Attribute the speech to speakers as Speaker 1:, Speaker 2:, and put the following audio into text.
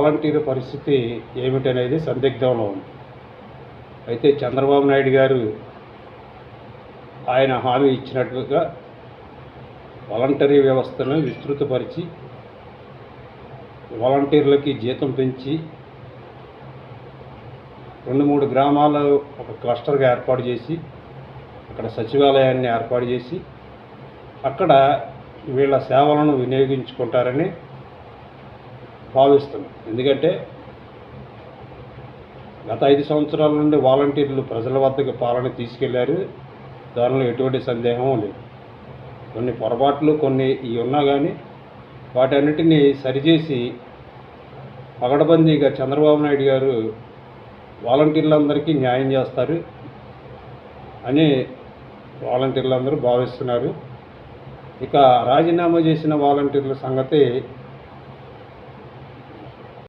Speaker 1: Volunteer పరిస్థితి ఏమిటనేది సందిగ్ధంలో ఉంది. అయితే చంద్రబాబు నాయుడు గారు ఆయన హామీ ఇచ్చినట్లుగా వాలంటరీ వ్యవస్థను విస్తృతపరిచి వాలంటీర్లకి జీతం పెంచి 2-3 గ్రామాలు ఒక క్లస్టర్గా ఏర్పాటు చేసి అక్కడ సచివాలయాన్ని ఏర్పాటు చేసి అక్కడ వీళ్ళ సేవలను వినియోగించుకుంటారని భావిస్తున్నాం. ఎందుకంటే గత 5 సంవత్సరాల నుండి వాలంటీర్లు ప్రజల వద్దకు పాలన తీసుకెళ్లారు. దానిలో ఎటువంటి సందేహం లేదు. కొన్ని పొరపాట్లు ఇవి ఉన్నా కానీ వాటన్నిటినీ సరిచేసి పగడబందీగా చంద్రబాబు నాయుడు గారు వాలంటీర్లందరికీ న్యాయం చేస్తారు అని వాలంటీర్లందరూ భావిస్తున్నారు. ఇక రాజీనామా చేసిన వాలంటీర్ల సంగతి